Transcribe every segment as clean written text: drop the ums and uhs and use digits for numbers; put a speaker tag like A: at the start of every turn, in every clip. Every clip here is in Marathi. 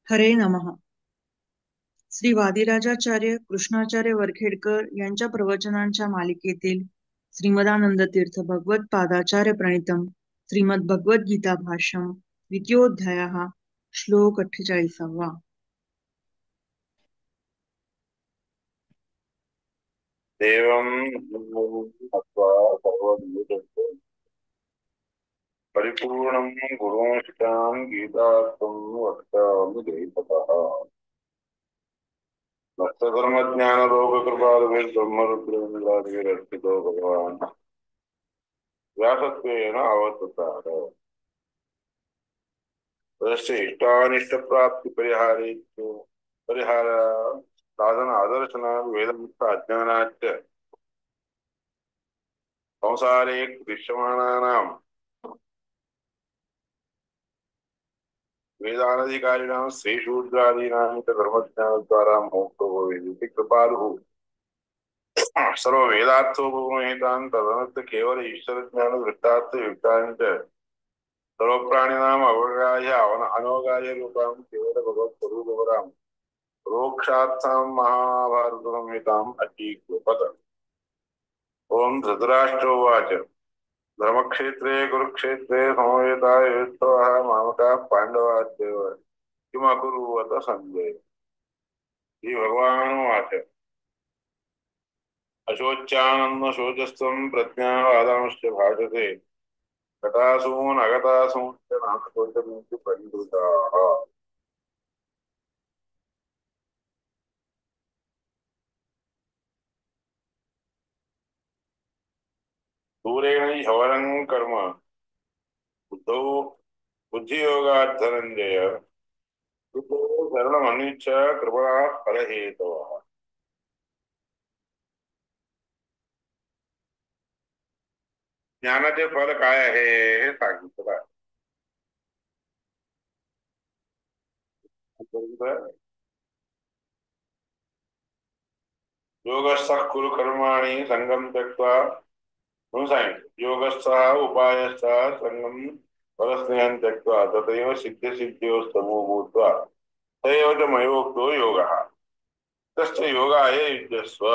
A: हरे नमः. श्री वादिराजाचार्य कृष्णाचार्य वरखेडकर यांच्या प्रवचनांच्या मालिकेतील श्रीमदानंद तीर्थ भगवत पादाचार्य प्रणीतम श्रीमद भगवद्गीता भाष्यम द्वितीयोध्यायः श्लोक 48.
B: देवं मत्वा सर्वभूतेषु परिपूर्णं गुरुंश्चां गीतार्थं वक्ष्यामि देवतः भक्तधर्मज्ञानरोगकृपालुभिर्ब्रह्मरुद्रेन्द्रादिभिरर्चितो भगवान् व्यासत्वेन अवततार तस्य इष्टानिष्टप्राप्तिपरिहारे परिहार साधन आदर्शनात् वेदमुक्त अज्ञानाच्च संसारे दृश्यमानानां वेदानधिकारिणां श्रीशूद्रादीनां च धर्मज्ञानद्वारा मोक्षो भवेत् इति कृपालुः सर्ववेदार्थोपमेतान् तदनर्थ केवल ईश्वरज्ञानदृष्टार्थयुक्तान् च सर्वप्राणिनाम् अवगाह्य अनवगाह्य रूपां केवल भगवत्स्वरूपपरां परोक्षार्थां महाभारतसंहिताम् अटीकृपत। ओं धृतराष्ट्रोवाच धर्मक्षेत्रे कुरुक्षेत्रे समवेतायुत्सवः मामकाः पाण्डवाश्चैव किमकुर्वत संजय। श्रीभगवानुवाच अशोच्यानन्न शोचस्त्वं प्रज्ञावादांश्च भाषसे कटासून् अगतासून् च नाशोचन्ति परिवृताः। दूरेण ह्यवरं कर्म बुद्धौ बुद्धियोगात् धनञ्जय बुद्धो शरणमन्विच्छ कृपणाः फलहेतवः। ज्ञानाचे फल काय आहे हे सांगितलं आहे. योगस्थः कुरु कर्माणि संगम त्यक्त्वा म्हणून सांगितलं. योगस्थः उपायस्थः संगम फलस्नेहं त्यक्त्वा तथैव सिद्ध्यसिद्ध्योस्तमो भूत्वा तथैव च मयोक्तो योगः तस्य योगाय युज्यस्व.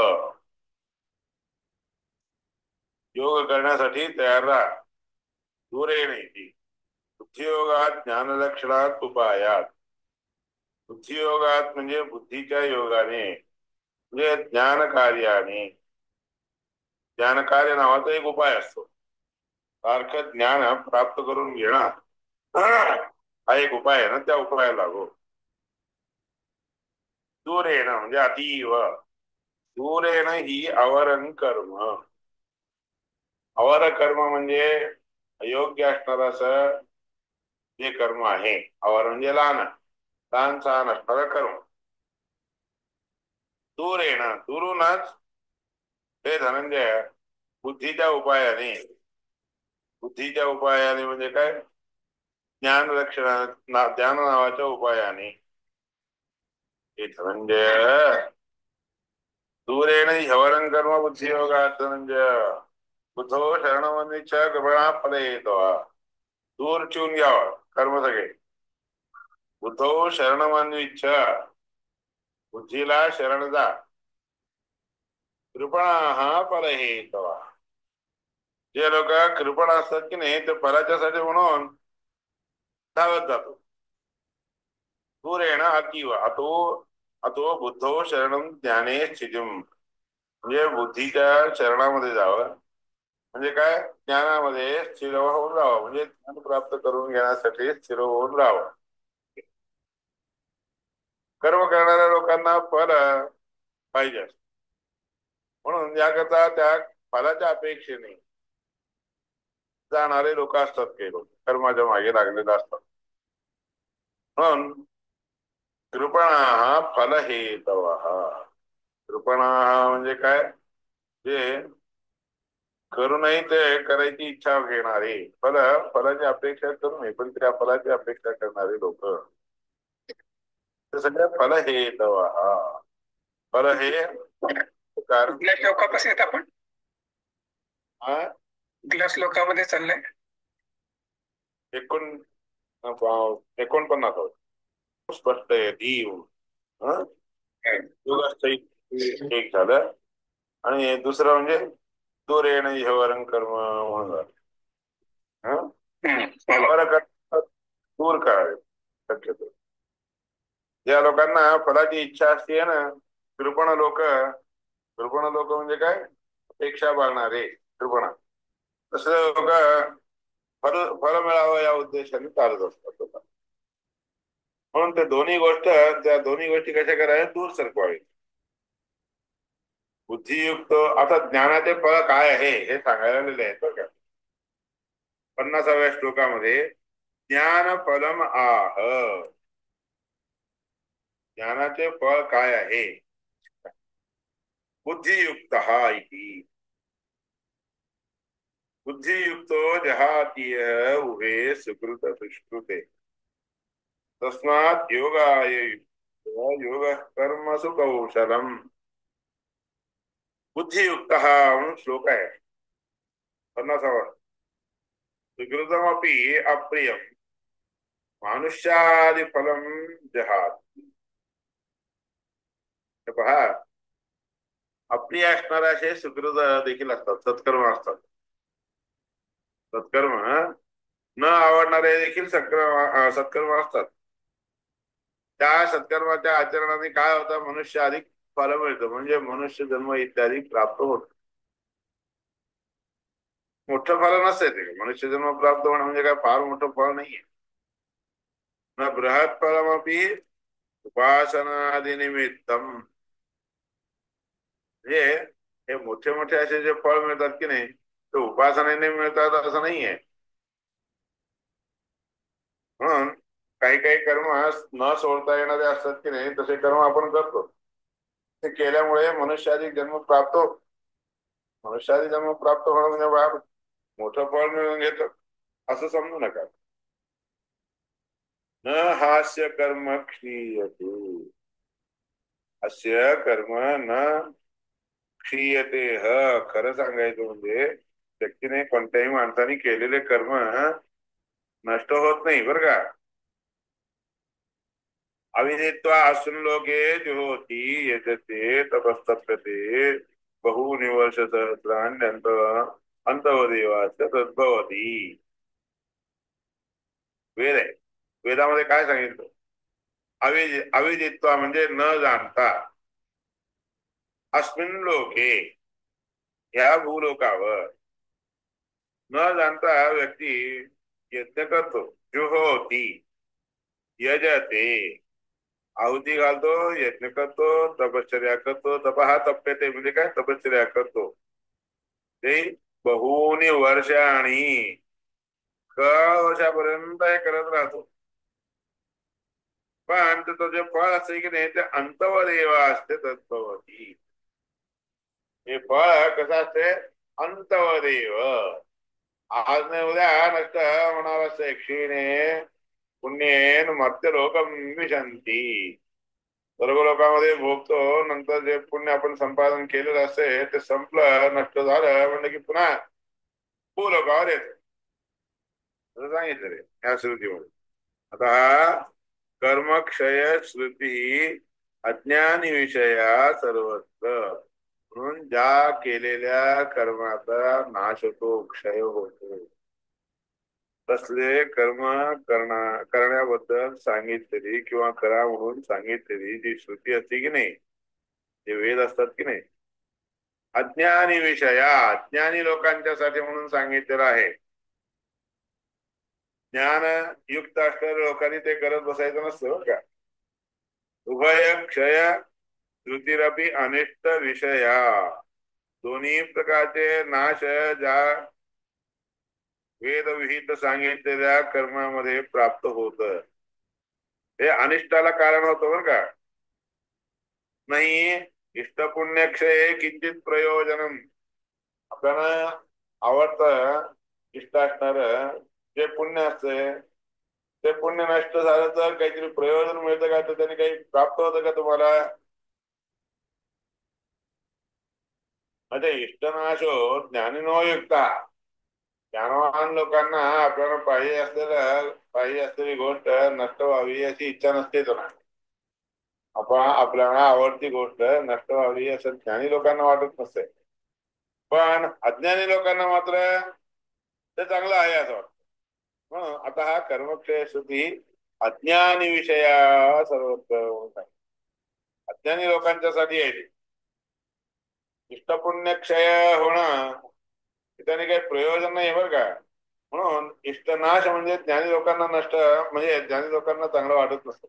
B: योग करण्यासाठी तयार राहा. दूरेण इति बुद्धियोगात ज्ञानलक्षणात उपायात. बुद्धियोगात म्हणजे बुद्धीच्या योगाने म्हणजे ज्ञान कार्याने. ज्ञान कार्य नावाचा एक उपाय असतो. सारखं ज्ञान प्राप्त करून घेणं हा एक उपाय आहे ना, त्या उपायाला लागो. दूरेण म्हणजे अतीव. दूरेण ही अवरं कर्म. अवर कर्म म्हणजे अयोग्य असणार असं जे कर्म आहे. अवर म्हणजे लहान लहान सहान असणारं कर्म. दूरेण दुरूनच हे धनंजय बुद्धीच्या उपायाने. बुद्धीच्या उपायाने म्हणजे काय? ज्ञान लक्षण ज्ञान नावाच्या उपायाने. हे धनंजय दूरेण ह्यवरं कर्म बुद्धियोगात् धनंजय बुद्धो शरणमन्विच्छ कृपणाः फलहेतवः. दूर ठेवून घ्यावं कर्म सगळे. बुद्धो शरणमन्विच्छ बुद्धीला शरण जा. कृपणाः फलहेतवः जे लोक कृपण असतात की नाही ते फलाच्यासाठी म्हणून धावत जातो. दूरेण अतीव अतो अतो बुद्धो शरणं ज्ञाने स्थितिम म्हणजे बुद्धीच्या शरणामध्ये जावं. म्हणजे काय? ज्ञानामध्ये स्थिर होऊन राहावं. म्हणजे ज्ञान प्राप्त करून घेण्यासाठी स्थिर होऊन राहावं. कर्म करणाऱ्या लोकांना फल पाहिजे म्हणून याकरता त्या फलाच्या अपेक्षेने जाणारे लोक असतात. काही लोक कर्माच्या मागे लागलेले असतात. म्हणून कृपणाः फलहेतवः. कृपणाः म्हणजे काय? जे करूनही ते करायची इच्छा घेणारे फलाची अपेक्षा करू नये पण त्या फलाची अपेक्षा करणारे लोक ते सगळ्या फलहेतवः. फल हे कारण
C: कुठल्या श्लोकापासून येत आपण? कुठल्या श्लोकामध्ये चाललंय?
B: 49. स्पष्टयति. योगस्थ एक झालं. आणि दुसरं म्हणजे दूरेण इहवरं कर्म म्हणून झालं. दूर करावे शक्यतो. ज्या लोकांना फलाची इच्छा असते ना, कृपण लोक म्हणजे काय, अपेक्षा बाळणारे कृपणा, तसं लोक फल फल मिळावं या उद्देशाने चालत असतात. म्हणून त्या दोन्ही गोष्टी कशा कराव्या, दूर सरकवावे. बुद्धियुक्त आता ज्ञानाचे फळ काय आहे हे सांगायला आलेले आहेत बरं का. 50व्या श्लोकामध्ये ज्ञान फलम आह, ज्ञानाचे फळ काय आहे. बुद्धियुक्त इति, बुद्धियुक्तो जहातीय उभे सुकृत सुश्रुते तस्मात् योगाय योग कर्मसु कौशलम. बुद्धियुक्त म्हणून श्लोक आहे 50वा. सुकृतमपि अप्रियम मानुष्यादि फलम जहात. पहा, अप्रिय असणारे असे सुकृत देखील असतात, सत्कर्म असतात. सत्कर्म न आवडणारे देखील सत्कर्म असतात. त्या सत्कर्माच्या आचरणाने काय होतं, मनुष्य अधिक फल मिळतं, म्हणजे मनुष्य जन्म इत्यादी प्राप्त होत. मोठं फल नसते ते. मनुष्य जन्म प्राप्त होणं म्हणजे काय फार मोठं फळ नाहीये. न बृहत फलमपि उपासनादि निमित्तम. म्हणजे हे मोठे मोठे असे जे फळ मिळतात की नाही, ते उपासनेने मिळतात असं नाहीये. म्हणून काही काही कर्म न सोडता येणारे असतात की नाही, तसे कर्म आपण करतो. ते केल्यामुळे मनुष्यादी जन्म प्राप्त होतो. मनुष्यादी जन्म प्राप्त होणं म्हणजे बाहेर मोठं फळ मिळून घेत असं समजू नका. न हास्य कर्म क्षीयते, हास्य कर्म न क्षीयते. खरं सांगायचं म्हणजे व्यक्तीने कोणत्याही माणसाने केलेले कर्म नष्ट होत नाही बरं का. अविदित्वा असून लोके जुहोती यजते तपस्तप्यते बहूनि वर्ष सहस्राण्यंत अंतवदेवाच तद्भवती. वेद आहे. वेदामध्ये काय सांगितलं, अविदित्वा म्हणजे न जाणता, अस्मिन लोके ह्या भूलोकावर न जाणता व्यक्ती यज्ञ करतो. जुहोती यजते आहुती घालतो, यज्ञ करतो, तपश्चर्या करतो. तपहा तप्यते म्हणजे काय, तपश्चर्या करतो. ते बहूनी वर्ष आणि वर्षापर्यंत हे करत राहतो. पण तो जे फळ असते की नाही, ते अंतवदेव असते तत्भवती. हे फळ कसं असते, अंतवदेव. आज नाही उद्या नष्ट होणार असते. क्षीणे पुण्येन मर्त्य लोकम विशंती. सर्व लोकांमध्ये भोगतो, नंतर जे पुण्य आपण संपादन केलेलं असते ते संपलं, नष्ट झालं म्हणजे की पुन्हा भूलोकावर येत सांगितलं रे ह्या श्रुतीमध्ये. आता हा कर्मक्षय श्रुती अज्ञानी विषया सर्वत्र, म्हणून ज्या केलेल्या कर्माचा नाश होतो, क्षय होतो, तसले कर्म करण्याबद्दल सांगितलेली किंवा करा म्हणून सांगितलेली जी श्रुती असते की नाही, जे वेद असतात की नाही, अज्ञानी विषया अज्ञानी लोकांच्यासाठी म्हणून सांगितलेलं आहे. ज्ञान युक्त असणाऱ्या लोकांनी ते करत बसायचं नसतं का. उभय क्षय श्रुतीरपी अनिष्ट विषया, दोन्ही प्रकारचे नाश ज्या वेद विहित सांगितलेल्या कर्मामध्ये प्राप्त होत, हे अनिष्टाला कारण होतं बरं का. नाही इष्टपुण्यक्षय किंचित प्रयोजनम. आपल्याला आवडतं इष्ट असणार जे पुण्य असते, ते पुण्य नष्ट झालं तर काहीतरी प्रयोजन मिळतं का, तर त्याने काही प्राप्त होतं का तुम्हाला. म्हणजे इष्टनाशो ज्ञानिनो युक्ता. ज्ञानवान लोकांना आपल्याला पाहिजे असलेली गोष्ट नष्ट व्हावी अशी इच्छा नसते ना. आपल्याला आवडती गोष्ट नष्ट व्हावी असं ज्ञानी लोकांना वाटत नसते. पण अज्ञानी लोकांना मात्र ते चांगलं आहे असं वाटतं. म्हणून आता हा कर्मक्षय श्रुती अज्ञानी विषया सर्वत्र अज्ञानी लोकांच्यासाठी आहे. इष्टपुण्य क्षय होणं त्याने काही प्रयोजन नाही बरं का. म्हणून इष्टनाश म्हणजे ज्ञानी लोकांना नष्ट म्हणजे ज्ञानी लोकांना चांगलं वाटत नसतं.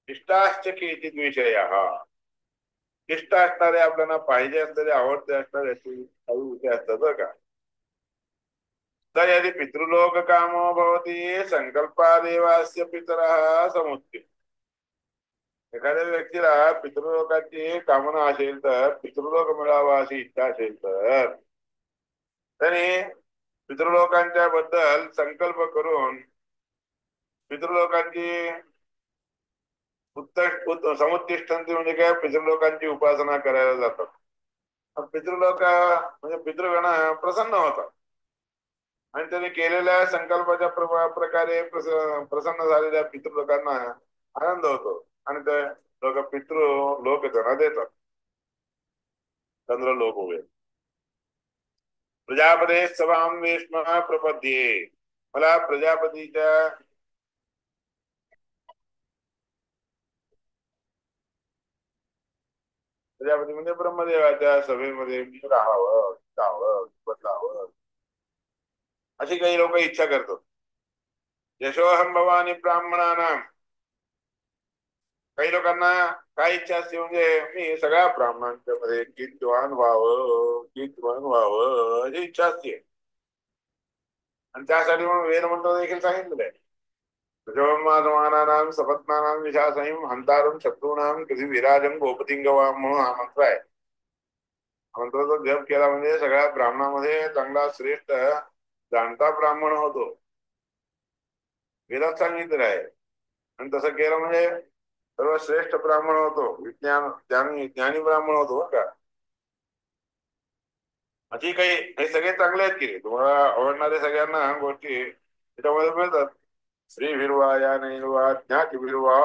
B: इष्टाश्च केचित विषय हा इष्ट असणारे आपल्याला पाहिजे असणारे आवडते असणारे काही विषय असतात बरं का. तर यदि पितृलोक कामो भवती संकल्पादेवास्य पितरः समुच्यते. एखाद्या व्यक्तीला पितृलोकाची कामना असेल तर पितृलोक मिळावा अशी इच्छा असेल तर त्याने पितृलोकांच्या बद्दल संकल्प करून पितृलोकांची समुत्तिष्ठन्ति म्हणजे काय पितृलोकांची उपासना करायला जातात. पितृलोक म्हणजे पितृगण प्रसन्न होतात आणि त्यांनी केलेल्या संकल्पाच्या प्रकारे प्रसन्न झालेल्या पितृलोकांना आनंद होतो आणि ते लोक लोक त्यांना देतात. चंद्रलोक उभे प्रजापते सभाम वेश्म प्रपद्ये. मला प्रजापतीच्या प्रजापती म्हणजे ब्रह्मदेवाच्या सभेमध्ये मी राहावं जावं बदलावं अशी काही लोक इच्छा करतात. यशोहम भवानी ब्राह्मणानाम. काही लोकांना काय इच्छा असते म्हणजे मी सगळ्या ब्राह्मणांच्या मध्ये कीर्तवान व्हावं अशी इच्छा असते. आणि त्यासाठी म्हणून वेदमंत्र देखील सांगितलेलं आहे. माधवानानाम सपत्नानाम विशासनीम हंतारम शत्रूणाम कधी विराजम गोपतिंगवा म्हणून हा मंत्र आहे. मंत्राचा जप केला म्हणजे सगळ्या ब्राह्मणामध्ये चांगला श्रेष्ठ जाणता ब्राह्मण होतो. वेदात सांगितलेलं आहे. आणि तसं केलं म्हणजे सर्वश्रेष्ठ ब्राह्मण होतो. ज्ञानी ब्राह्मण होतो बरं का. अशी काही हे सगळे चांगले आहेत की तुम्हाला आवडणारे सगळ्यांना गोष्टी त्याच्यामध्ये मिळतात. स्त्री भिरवा या नैर्वा ज्ञाती भिरवा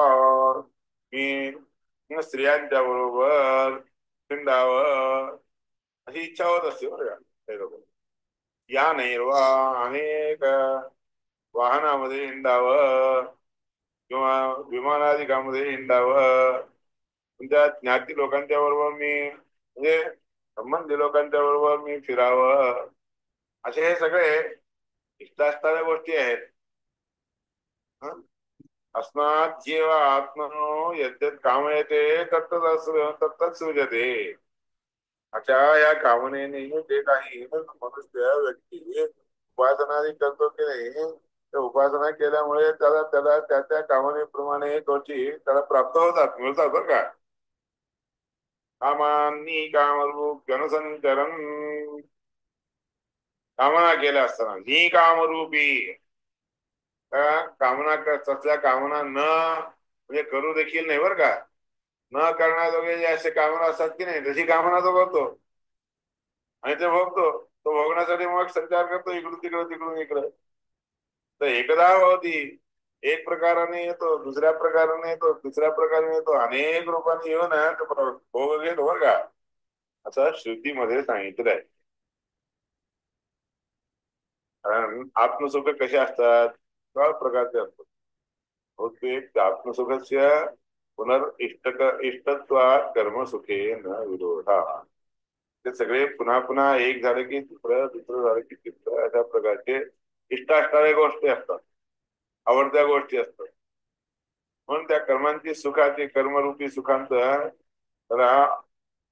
B: मी स्त्रियांच्या बरोबर हिंडावं अशी इच्छा होत असते बरं का. या नैर्वा अनेक वाहनामध्ये हिंडावं किंवा विमानाधिकामध्ये हिंडावं. त्या ज्ञाती लोकांच्या बरोबर मी म्हणजे संबंधी लोकांच्या बरोबर मी फिरावं असे हे सगळे इष्ट असणाऱ्या गोष्टी आहेत. अस्मात् जीव आत्मनो यद्यत् कामयते तत्तत् सृजते. अशा या कामनेने जे काही मनुष्य व्यक्ती उपासना करतो की नाही त्या उपासना केल्यामुळे त्याला त्याला त्या त्या कामनेप्रमाणे गोष्टी त्याला प्राप्त होतात मिळतात बरं का. कामांनी कामरूप जनसंचरण कामना केल्या असताना निकामरूपी कामना तसल्या कामना न म्हणजे करू देखील नाही बरं का. न करण्याजोगे जे असे कामना असतात की नाही तशी कामना तो करतो आणि ते भोगतो. तो भोगण्यासाठी मग संचार करतो इकडून तिकडं तिकडून इकडं. तर एकदा होती एक प्रकाराने येतो दुसऱ्या प्रकाराने येतो तिसऱ्या प्रकाराने येतो अनेक रूपाने येऊन भोग घेतो बरं का असं श्रुतीमध्ये सांगितलं आहे. कारण आत्मसुख कसे असतात 4 प्रकारचे असतात. बहुतेक आत्मसुखस्य इष्टत्वात कर्मसुखे न विरोधा. ते सगळे पुन्हा पुन्हा एक झालं की दुसरं झालं की तिसरं अशा प्रकारचे इष्ट असणाऱ्या गोष्टी असतात. आवडत्या गोष्टी असतात. म्हणून त्या कर्मांची सुखाची कर्मरूपी सुखांत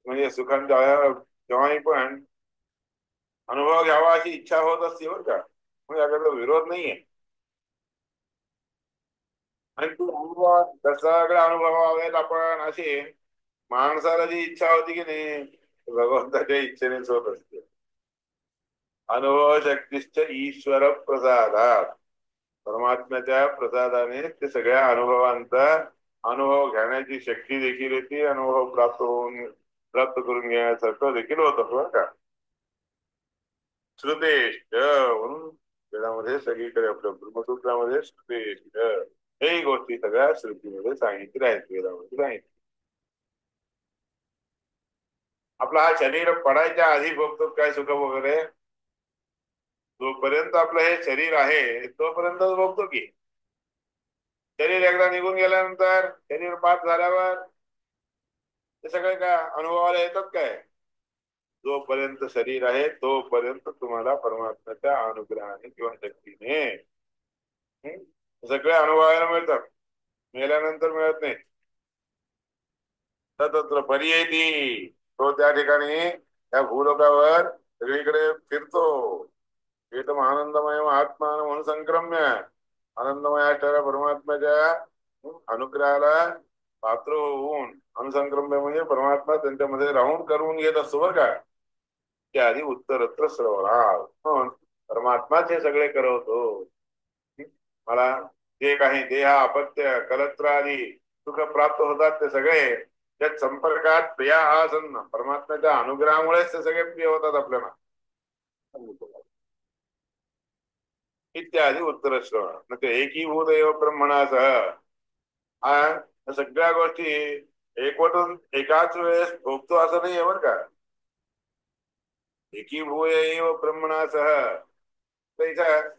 B: म्हणजे सुखांचा केव्हाही पण अनुभव घ्यावा अशी इच्छा होत असते बरं का. म्हणजे याकडे विरोध नाहीये. आणि तू अनुभव सगळे अनुभवावेत आपण अशी माणसाला जी इच्छा होती की नाही भगवंताच्या इच्छेनेच होत असते. अनुभव शक्तीश्च ईश्वर प्रसादात. परमात्म्याच्या प्रसादाने ते सगळ्या अनुभवांचा अनुभव घेण्याची शक्ती देखील येते. अनुभव प्राप्त करून घेण्यासारखं देखील होत बरं का. श्रुतेश्च म्हणून वेदामध्ये सगळीकडे आपल्या ब्रह्मसूत्रामध्ये श्रुतेश्च हे गोष्टी सगळ्या श्रुतीमध्ये सांगितल्या आहेत, वेदामध्ये सांगितल्या. आपला हा शरीर पडायच्या आधी बघतो काय सुख वगैरे, जोपर्यंत आपलं हे शरीर आहे तोपर्यंत बघतो की शरीर एकदा निघून गेल्यानंतर शरीर पाच झाल्यावर ते सगळे काय अनुभवाला येतात काय? जोपर्यंत शरीर आहे तोपर्यंत तुम्हाला परमात्म्याच्या अनुग्रहाने किंवा शक्तीने सगळे अनुभवायला मिळतात, मेल्यानंतर मिळत नाही. तत्र पर्येती, तो त्या ठिकाणी त्या भूलोकावर सगळीकडे फिरतो. एकदम आनंदमय आत्मा म्हणून संक्रम्य आनंदमय असणाऱ्या परमात्म्याच्या अनुग्रहाला पात्र होऊन, अनुसंक्रम्य म्हणजे परमात्मा त्यांच्यामध्ये राहून करून घेत असतो बरं का. त्याआधी उत्तरत्र श्रवणात म्हणून परमात्माच हे सगळे करवतो. मला जे काही देह अपत्य कलत्र आदी सुख प्राप्त होतात ते सगळे त्या संपर्कात प्रिया आसन परमात्म्याच्या अनुग्रहामुळेच ते सगळे प्रिय होतात आपल्याला. इत्यादी उत्तर श्रवण ते एकीभूत एव ब्रह्मणासह हा सगळ्या गोष्टी एकवटून एकाच वेळेस भोगतो असं नाही आहे बरं का. एकीभूय एव ब्रह्मणासह इथं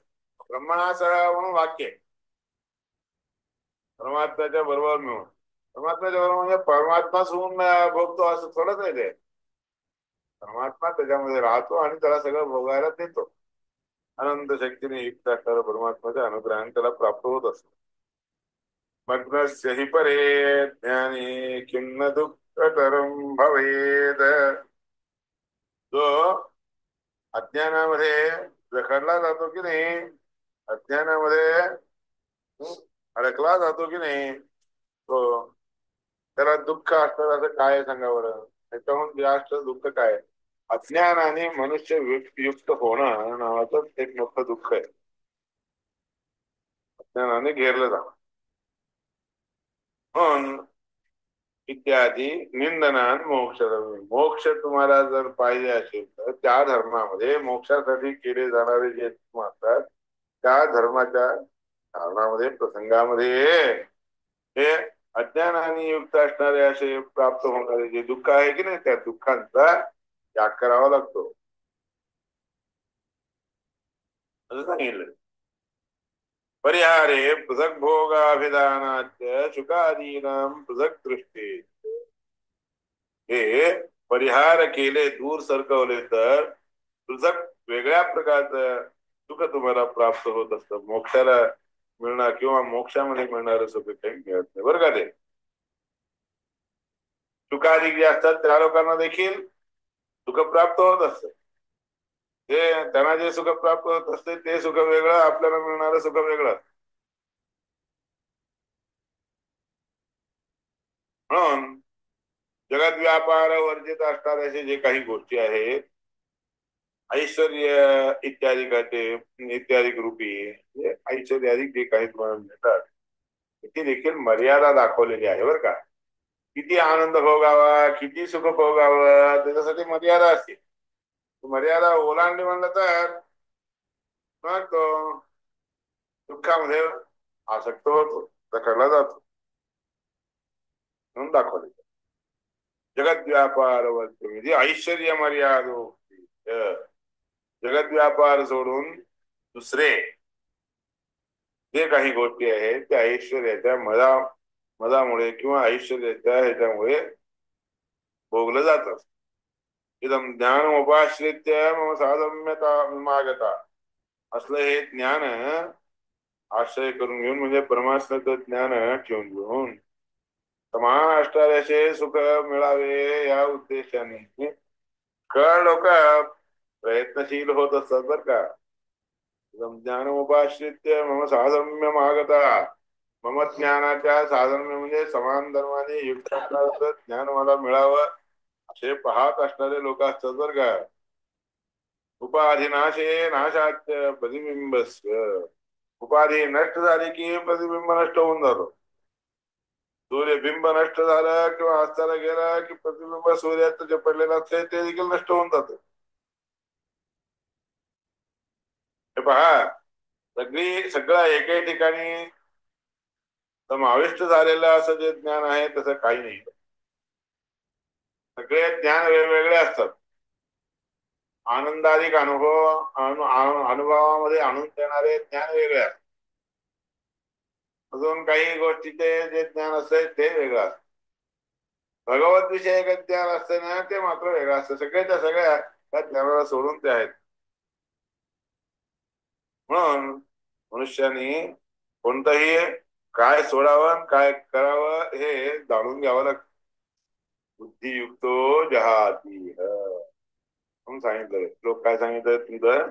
B: ब्रह्मणासह म्हणून वाक्य परमात्म्याच्या बरोबर मिळून, परमात्म्याच्या बरोबर म्हणजे परमात्माच होऊन भोगतो असं थोडंच आहे ते. परमात्मा त्याच्यामध्ये राहतो आणि त्याला सगळं भोगायला देतो. अनंत शक्तीने युक्त असणारा परमात्म्याच्या अनुग्रहाने त्याला प्राप्त होत असतो. मग्नस्य हि परे ज्ञानी किं न दुःखतरं भवेद. जो अज्ञानामध्ये रखडला जातो की नाही, अज्ञानामध्ये अडकला जातो की नाही, तो त्याला दुःख असतं असं काय सांगा बरं. त्याच्याहून जास्त दुःख काय? अज्ञानाने मनुष्य युक्त होणं नावाचं एक मोठं दुःख आहे. अज्ञानाने घेरलं जाणं म्हणून इत्यादी निंदनान मोक्ष. मोक्ष तुम्हाला जर पाहिजे असेल तर त्या धर्मामध्ये मोक्षासाठी केले जाणारे जे धर्म असतात त्या धर्माच्या कारणामध्ये प्रसंगामध्ये हे अज्ञानाने युक्त असणारे असे प्राप्त होणारे जे दुःख आहे की नाही, त्या दुःखांचा त्याग करावा लागतो असं सांगितलं. परिहारे पृथक भोगाभिधानाच्या शुकादीनां पृथक दृष्टी. हे परिहार केले, दूर सरकवले तर पृथक वेगळ्या प्रकारचं सुख तुम्हाला प्राप्त होत असतं. मोक्षाला मिळणार किंवा मोक्षामध्ये मिळणार सुख काही मिळत नाही बरं का. ते सुखाधिक जे असतात त्या लोकांना देखील सुख प्राप्त होत असतं. ते त्यांना जे सुख प्राप्त होत असते ते सुख वेगळं, आपल्याला मिळणारं सुख वेगळं. म्हणून जगत व्यापार वर्जित असणारे असे जे काही गोष्टी आहेत, ऐश्वर्य इत्यादी इत्यादी रूपी ऐश्वर्याधिक जे काही मिळतात ती देखील मर्यादा दाखवलेली आहे बरं का. किती आनंद भोगावा, किती सुख भोगावं त्याच्यासाठी मर्यादा असते. मर्यादा ओलांडली म्हणलं तर मग तो दुःखामध्ये आसक्त होतो, रखडला जातो म्हणून दाखवले. जगत व्यापार म्हणजे ऐश्वर्य मर्यादो. जगत व्यापार सोडून दुसरे जे काही गोष्टी आहेत त्या ऐश्वर्याच्या मदामुळे किंवा ऐश्वर्याच्या ह्याच्यामुळे भोगलं जात. इदम ज्ञान उपाश्रित्य मम साधम्यता विमागता. असलं हे ज्ञान आश्रय करून घेऊन म्हणजे परमात्म्याचं ज्ञान ठेवून घेऊन समान असणाऱ्याचे सुख मिळावे या उद्देशाने लोक प्रयत्नशील होत असतात बर का. ज्ञानोपाश्रित्य मम साधम्य मागता. मम ज्ञानाच्या साधम्य म्हणजे समान धर्माने युक्त असणारं ज्ञान मला मिळावं असे पाहत असणारे लोक असतात बर का. उपाधिनाशे नाशाच्य प्रतिबिंबस्य. उपाधी नष्ट झाली की प्रतिबिंब नष्ट होऊन जातो. सूर्यबिंब नष्ट झालं किंवा अस्ताला गेला की प्रतिबिंब सूर्याचं जे पडलेलं असते ते देखील नष्ट होऊन जातं. हे पहा, सगळं एके ठिकाणी समाविष्ट झालेलं असं जे ज्ञान आहे तसं काही नाही. सगळे ज्ञान वेगवेगळे असतात. आनंदाधिक अनुभवामध्ये आणून देणारे ज्ञान वेगळे असतात. अजून काही गोष्टीचे जे ज्ञान असते ते वेगळं असतं. भगवत विषयक ज्ञान असते ना ते मात्र वेगळं असतं. सगळ्याच्या सगळ्या त्या ज्ञानाला सोडून ते आहेत. म्हणून मनुष्याने कोणतंही काय सोडावं काय करावं हे जाणून घ्यावं लागतं. बुद्धियुक्तो जहाती म्हणून सांगितलं. लोक काय सांगितलं तुमचं?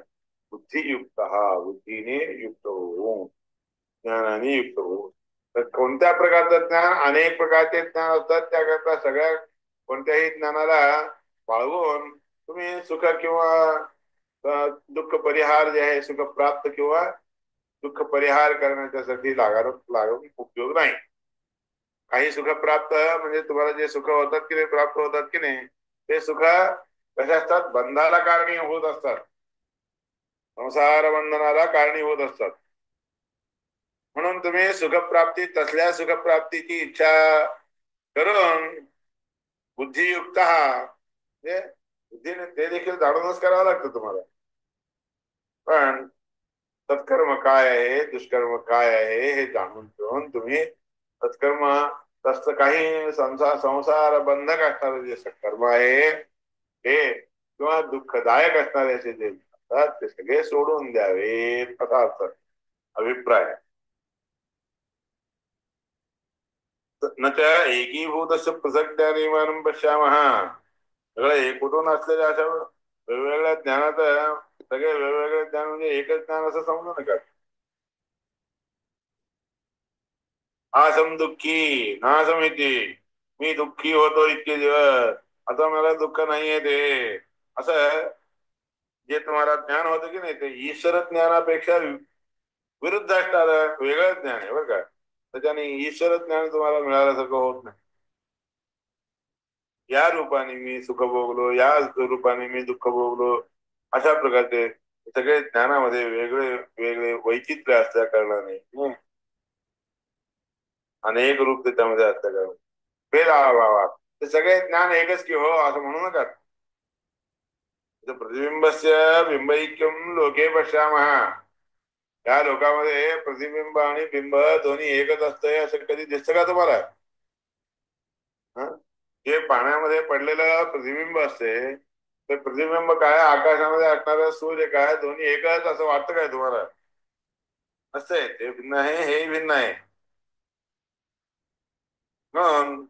B: बुद्धियुक्त हा बुद्धीने युक्त हो, ज्ञानाने युक्त हो. तर कोणत्या प्रकारचं ज्ञान? अनेक प्रकारचे ज्ञान असतात. त्याकरता सगळ्या कोणत्याही ज्ञानाला बाळगून तुम्ही सुख किंवा दुःख परिहार जे आहे, सुख प्राप्त किंवा दुःख परिहार करण्याच्यासाठी लागून उपयोग नाही. काही सुख प्राप्त म्हणजे तुम्हाला जे सुख होतात की नाही, प्राप्त होतात की नाही, ते सुख कसे असतात? बंधाला कारणीभूत असतात, संसार बंधनाला कारणीभूत असतात. म्हणून तुम्ही सुखप्राप्ती तसल्या सुखप्राप्तीची इच्छा करून बुद्धियुक्त म्हणजे बुद्धीने ते देखील जाणूनच करावं लागतं तुम्हाला. पण सत्कर्म काय आहे दुष्कर्म काय आहे हे जाणून घेऊन तुम्ही सत्कर्म तसं काही संसार बंधक असणारे जे सत्कर्म आहे हे किंवा दुःखदायक असणारे असे जे असतात ते सगळे सोडून द्यावेत असा अर्थ अभिप्राय. न त्या एकीभूतस्य पृथक् ज्ञानीमानं पश्यामः. सगळं एकूटून असलेल्या अशा वेगवेगळ्या ज्ञानाचं सगळे वेगवेगळे ज्ञान म्हणजे एकच ज्ञान असं समजू नका. आसम दुःखी नासमिती, मी दुःखी होतो इतके दिवस, आता मला दुःख नाहीये ते असं जे तुम्हाला ज्ञान होतं की नाही ते ईश्वर ज्ञानापेक्षा विरुद्ध असणारं वेगळं ज्ञान आहे बरं का. त्याच्याने ईश्वर ज्ञान तुम्हाला मिळाल्यासारखं होत नाही. या रूपाने मी सुख भोगलो, या रूपाने मी दुःख भोगलो, अशा प्रकारचे सगळे ज्ञानामध्ये वेगळे वेगळे वैचित्र्य असल्या कारणाने अनेक रूप त्याच्यामध्ये असल्या कारणाने भेद बाबा ते सगळे ज्ञान एकच की हो असं म्हणू नका. प्रतिबिंबस्य बिंबैक्यम लोके पश्यामः. या लोकांमध्ये प्रतिबिंब आणि बिंब दोन्ही एकच असतंय असं कधी दिसतं का तुम्हाला? जे पाण्यामध्ये पडलेलं प्रतिबिंब असते ते प्रतिबिंब काय, आकाशामध्ये असणारं सूर्य काय, दोन्ही एकच असं वाटतं काय तुम्हाला? असते ते भिन्न आहे, हे भिन्न आहे. म्हणून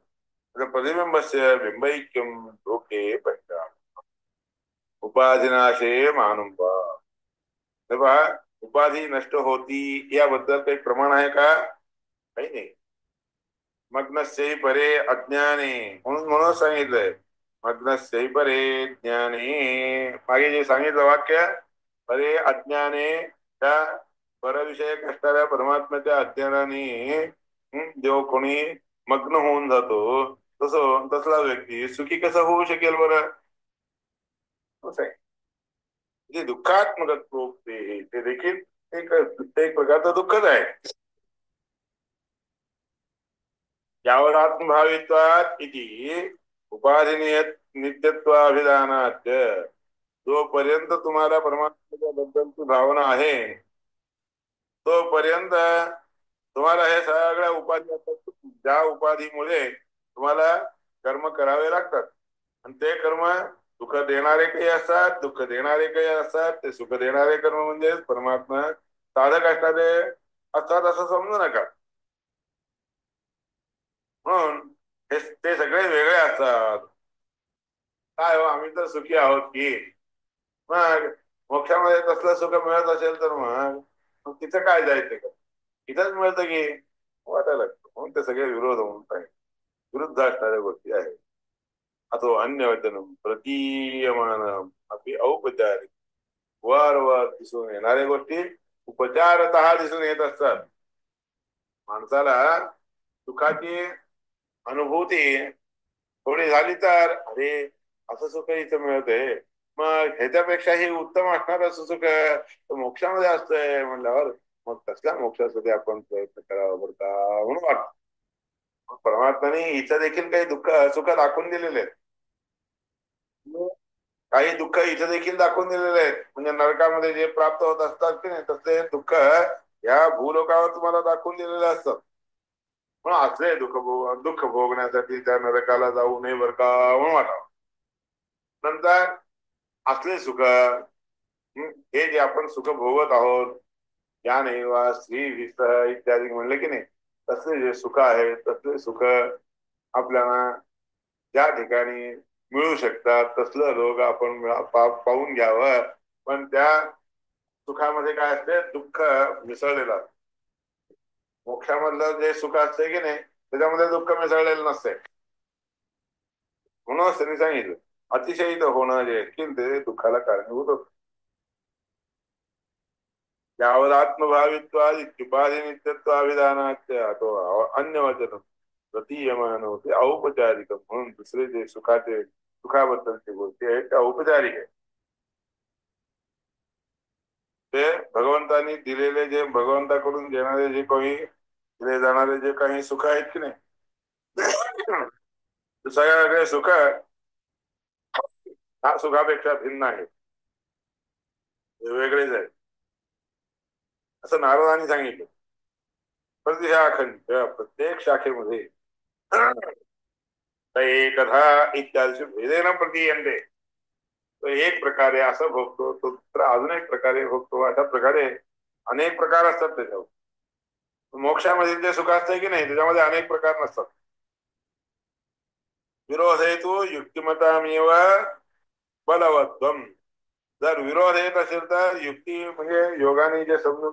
B: प्रतिबिंबस्य बिंबैक्यम लोके पश्यामः उपाधिनाशे मानुंबा. तेव्हा उपाधी नष्ट होती याबद्दल काही प्रमाण आहे का? काही नाही. मग्नस्यै परे अज्ञाने म्हणून सांगितलंय मग्नस्यै परे ज्ञाने. मागे जे सांगितलं वाक्य परे अज्ञाने, त्या परविषयक असणाऱ्या परमात्म्याच्या अज्ञानाने जेव्हा कोणी मग्न होऊन जातो तसला व्यक्ती सुखी कसा होऊ शकेल बरं? असं आहे. जे दुःखात्मक ते देखील एक प्रकारचं दुःखच आहे. यावर आत्मभावित्वात इति उपाधिनिय नित्यत्वाभिधानात. जोपर्यंत तुम्हाला परमात्म्याच्या बद्दलची भावना आहे तोपर्यंत तुम्हाला हे सगळ्या उपाधी असतात, ज्या उपाधीमुळे तुम्हाला कर्म करावे लागतात. आणि ते कर्म सुख देणारे काही असतात, दुःख देणारे काही असतात. ते सुख देणारे कर्म म्हणजे परमात्मा साधक असणारे असतात असं समजू नका. म्हणून ते सगळे वेगळे असतात. काय हो आम्ही तर सुखी आहोत की, मग मोक्षामध्ये तसलं सुख मिळत असेल तर मग तिथं काय जायचं का? इथंच मिळतं की वाटायला लागतं. म्हणून ते सगळे विरोध होऊन पाहिजे, विरुद्ध असणाऱ्या गोष्टी आहेत. अथो अन्य वचनम प्रतीयमानम अगदी औपचारिक वारंवार दिसून येणाऱ्या गोष्टी उपचारतः दिसून येत असतात. माणसाला सुखाची अनुभूती थोडी झाली तर अरे असं सुख इथं मिळतंय, मग ह्याच्यापेक्षाही उत्तम असणारं सुख मोक्षामध्ये असतंय म्हणल्यावर मग तसल्या मोक्षासाठी आपण प्रयत्न करावा बरं का म्हणून वाटत. परमात्म्याने हिचं देखील काही दुःख सुख दाखवून दिलेले आहेत. काही दुःख इथं देखील दाखवून दिलेले आहेत. म्हणजे नरकामध्ये जे प्राप्त होत असतात की नाही तसले दुःख या भूलोकावर तुम्हाला दाखवून दिलेले असतात. पण असले दुःख भोगण्यासाठी त्या नरकाला जाऊ नये बरं का म्हणून वाटावं. नंतर असले सुख हे जे आपण सुख भोगत आहोत ज्ञान वा स्त्री विस्त इत्यादी म्हणले की नाही तसले जे सुख आहे तसले सुख आपल्याला ज्या ठिकाणी मिळू शकतात तसलं लोक आपण पाहून घ्यावं. पण त्या सुखामध्ये काय असते दुःख मिसळलेलं. मोक्षामधलं जे सुख असते की नाही त्याच्यामध्ये दुःख मिसळलेलं नसते. म्हणूनच त्यांनी सांगितलं अतिशयित होणं जे ते दुःखाला कारणीभूत होत. यावद आत्मभावित्वादी त्रिपादी नित्यत्वाभिधानाच्या तो अन्य वचन प्रतीयमान होते औपचारिक म्हणून दुसरे जे सुखाबद्दलची गोष्टी आहेत त्या औपचारिक आहे. ते भगवंतांनी दिलेले जे भगवंताकडून देणारे जे काही दिले जाणारे जे काही सुख आहेत की नाही सगळे सुख हा सुखापेक्षा भिन्न आहे वेगळेच आहे असं नारदांनी सांगितलं. प्रत्येक शाखेमध्ये एकधा इत्यादी भेदेन प्रतीयन्ते. तो एक प्रकारे असं भोगतो तो अजून एक प्रकारे भोगतो अशा प्रकारे अनेक प्रकार असतात त्याच्यावर. मोक्षामध्ये जे सुख असते की नाही त्याच्यामध्ये अनेक प्रकार नसतात. विरोध हेतू युक्तिमतामेव बलवत्वम. जर विरोध येत असेल तर युक्ती म्हणजे योगाने जे समजून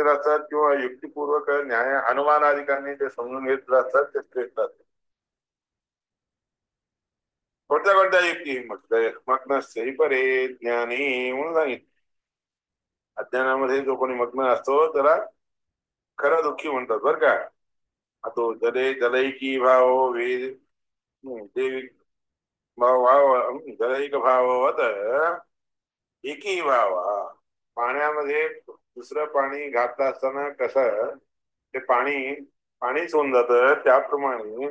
B: असतात किंवा युक्तिपूर्वक न्याय अनुमानाधिकांनी जे समजून घेतले असतात ते श्रेष्ठ असतात. कोणत्या कोणत्या युक्ती मग्न सही परे ज्ञानी म्हणून सांगितलं. अज्ञानामध्ये जो कोणी मग्न असतो त्याला खरं दुःखी म्हणतात बरं का. तो जलैकी भाव वेद देवी भाव जलैक भाववत एकी भावा. पाण्यामध्ये दुसरं पाणी घातलं असताना कसं ते पाणीच होऊन जातं त्याप्रमाणे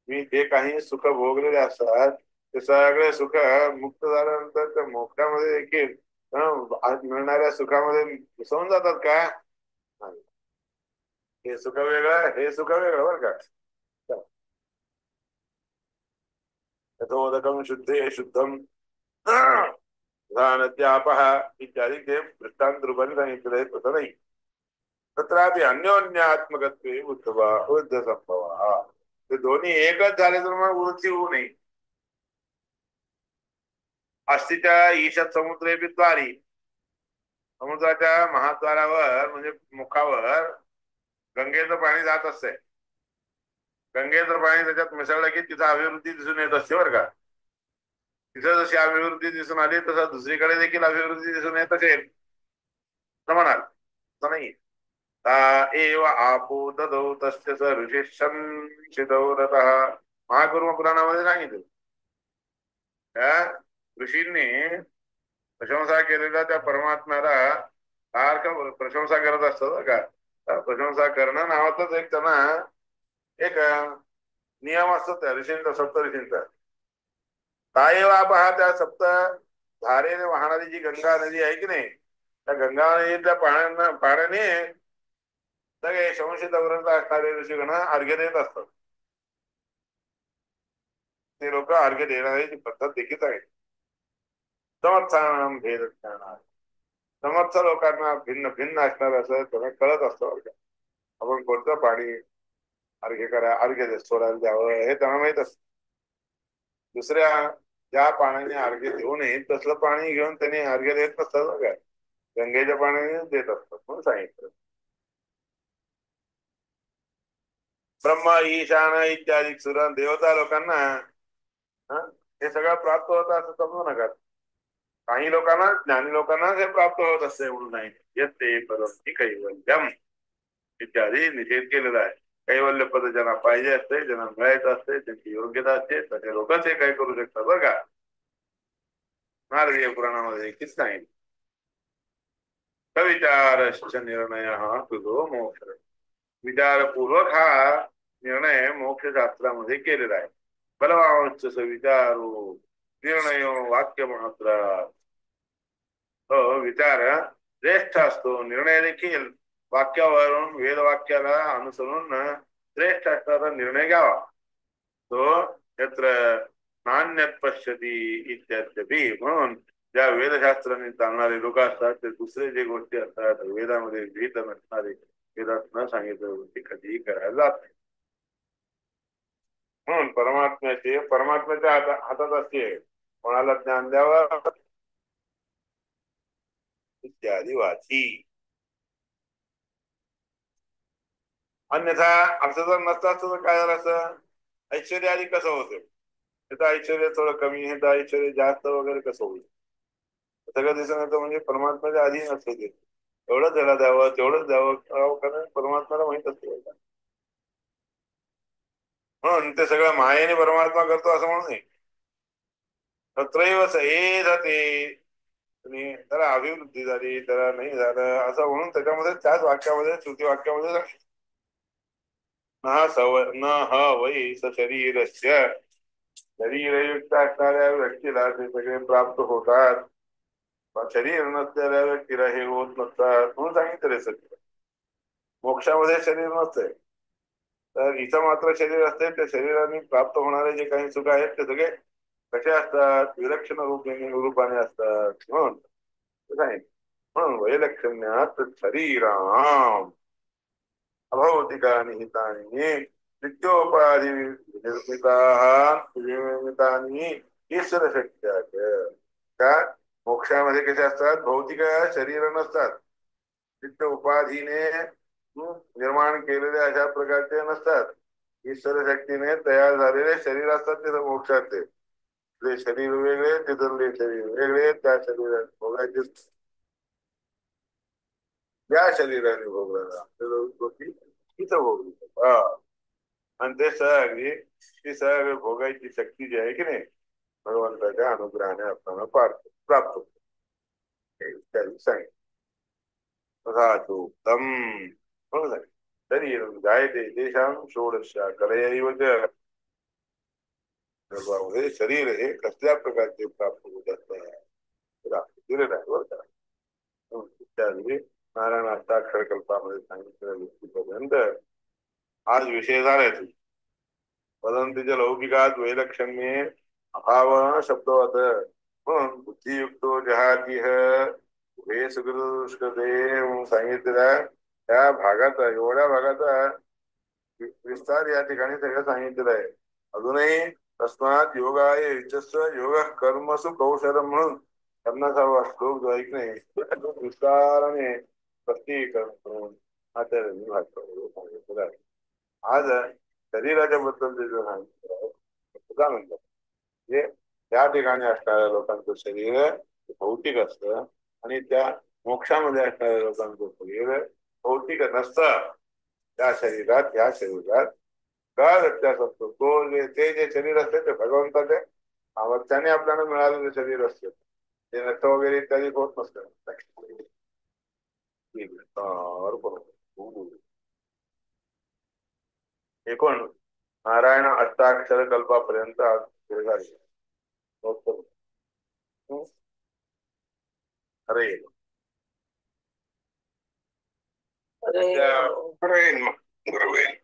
B: मी जे काही सुख भोगलेले असतात ते सगळे सुख मुक्त झाल्यानंतर त्या मोक्षामध्ये देखील आज मिळणाऱ्या सुखामध्ये मिसळून जातात का. हे सुख वेगळं हे सुख वेगळं बरं का. यथोदकं शुद्धे शुद्धम नद्यापः इत्यादी ते दृष्टांत रूपाने सांगितले तसं नाही. तत्रापि अन्योन्यात्मकत्वे बुद्ध संभव ते दोन्ही एकच झाले तर मग वृत्ती होऊ नये. अस्थिच्या ईशात समुद्रे द्वारी. समुद्राच्या महाद्वारावर म्हणजे मुखावर गंगेचं पाणी जात असते. गंगेचं पाणी त्याच्यात मिसळलं की तिथं अभिवृद्धी दिसून येत असते बरं का. तिथं जशी अभिवृद्धी दिसून आली तसं दुसरीकडे देखील अभिवृद्धी दिसून येत असेल म्हणाल तसं नाही. एव आपो ददौ तस्य स ऋषिशंसितौ रतः. महाकुर्म पुराणामध्ये सांगितलं त्या ऋषींनी प्रशंसा केलेल्या त्या परमात्म्याला सारखं प्रशंसा करत असतात का. प्रशंसा करणं नावाचाच एक त्यांना एक नियम असतो त्या ऋषींचा सप्त ऋषींचा. ताएव हा त्या सप्त धारेने वाहणारी जी गंगा नदी आहे की नाही त्या गंगा नदीच्या पाण्याने सगळे संशयित व्रत असणारे ऋषीगण अर्घ्य देत असतात. ते लोक अर्घ्य देणारी पद्धत देखील आहे. समर्थान भेद समर्थ लोकांना भिन्न भिन्न असणार असं त्यांना कळत असतं. आपण कोणतं पाणी अर्घ्य सोडायला द्यावं हे त्यांना माहित असत. दुसऱ्या ज्या पाण्याने अर्घ्य देऊ नये तसलं पाणी घेऊन त्यांनी अर्घ्य देत नसतात काय गंगेच्या पाण्याने देत असतात म्हणून सांगितलं. ब्रह्म ईशान इत्यादी सुर देवता लोकांना हे सगळं प्राप्त होतं असं समजू नका. काही लोकांना ज्ञानी लोकांना हे प्राप्त होत असते म्हणून नाही. येते परम कैवल्यम इत्यादी निषेध केलेला आहे. कैवल्य पद ज्यांना पाहिजे असते ज्यांना मिळायचं असते त्यांची योग्यता असते तसे लोकच हे काय करू शकतात बरं का. नारदीय पुराणामध्ये देखील सांगितलं. विचारश्च निर्णय तुझो मोक्ष. विचारपूर्वक हा निर्णय मोक्षशास्त्रामध्ये केलेला आहे. बलवांच विचारू निर्णयो वाक्य मात्र. विचार श्रेष्ठ असतो, निर्णय देखील वाक्यावरून वेदवाक्याला अनुसरून श्रेष्ठ असणारा निर्णय घ्यावा. तो यत्र नान्यत पश्यती इत्यादी. म्हणून ज्या वेदशास्त्राने चालणारे लोक असतात ते दुसरे जे गोष्टी असतात वेदामध्ये विहित नसणारे, वेदात न सांगितलेल्या गोष्टी कधीही करायला जात नाही. म्हणून परमात्म्याच्या हातात असते, कोणाला ज्ञान द्यावं इत्यादी वाची. अन्यथा असं जर नसतं असतं तर काय झालं असं, ऐश्वर्य आधी कसं होतं, त्याचं ऐश्वर्य थोडं कमी, हे तर ऐश्वर्य जास्त वगैरे कसं होईल, सगळं दिसून येतं. म्हणजे परमात्म्याच्या आधी नसतं ते, एवढंच त्याला द्यावं तेवढंच द्यावं, कारण परमात्म्याला माहित असते. म्हणून ते सगळं मायेने परमात्मा करतो असं म्हणून नाही. तत्रैव हे जाते, आणि त्याला अभिवृद्धी झाली त्याला नाही झालं असं म्हणून त्याच्यामध्ये त्याच वाक्यामध्ये श्रुती वाक्यामध्ये न ह वै स शरीरस्य. शरीरयुक्त असणाऱ्या व्यक्तीला ते सगळे प्राप्त होतात, पण शरीर नसलेल्या व्यक्तीला हे होत नसतात म्हणून सांगितले. सगळं मोक्षामध्ये शरीर नसतंय, तर हिचं मात्र शरीर असते. त्या शरीराने प्राप्त होणारे जे काही सुख आहेत ते सगळे कसे असतात, विलक्षण रूपाने असतात. म्हणून वैलक्षण्यात शरीराम अभौतिकानि हितानि नित्योपाधि निर्मितानि ईश्वर शक्त्या. त्या मोक्षामध्ये कसे असतात, भौतिक शरीर नसतात, नित्य उपाधीने निर्माण केलेले अशा प्रकारचे नसतात, ईश्वर शक्तीने तयार झालेले शरीर असतात. तिथं मोक्षात ते शरीर वेगळे, तिथले शरीर वेगळे, त्या शरीरात भोगायचे या शरीराने भोगला तिथं भोगली. आणि ते सगळी ती सगळी भोगायची शक्ती जी आहे की नाही, भगवंताच्या अनुग्रहाने आपल्याला प्राप्त होते. सांगितलं शरीर जायते तेषां षोडश कलयैव गर्भामध्ये शरीर हे कसल्या प्रकारचे प्राप्त होत असतात दिलेलं आहे बरं का. त्यावेळी नारायण अष्टाक्षर कल्पामध्ये सांगितलेल्या गोष्टीपर्यंत आज विषय झाले. वदंतीच्या लौकिकात वैलक्षण्ये अभाव शब्दवत. म्हणून बुद्धियुक्तो जहातीह हे सुकृते सांगितलेल्या त्या भागाचा, एवढ्या भागाचा विस्तार या ठिकाणी सगळं सांगितलेलं आहे. अजूनही तस्मात योगाय युजस्व योग कर्मसु कौशलम म्हणून 50वा श्लोक जो ऐक नाही विस्ताराने स्पष्टीकरण करून सांगितलेलं आहे. आज शरीराच्या बद्दल जे सांगितलं म्हणतात हे त्या ठिकाणी असणाऱ्या लोकांचं शरीर भौतिक असतं, आणि त्या मोक्षामध्ये असणाऱ्या लोकांचं शरीर भौतिक नसतं. त्या शरीरात या शरीरात काय व्यत्यास असतो, तो ते जे शरीर असते ते भगवंताचे सामर्थ्याने आपल्याला मिळालेले शरीर असते, ते नष्ट वगैरे इत्यादी होत नसतं. एकूण नारायण अष्टाक्षर कल्पापर्यंत अरे
C: बरोबर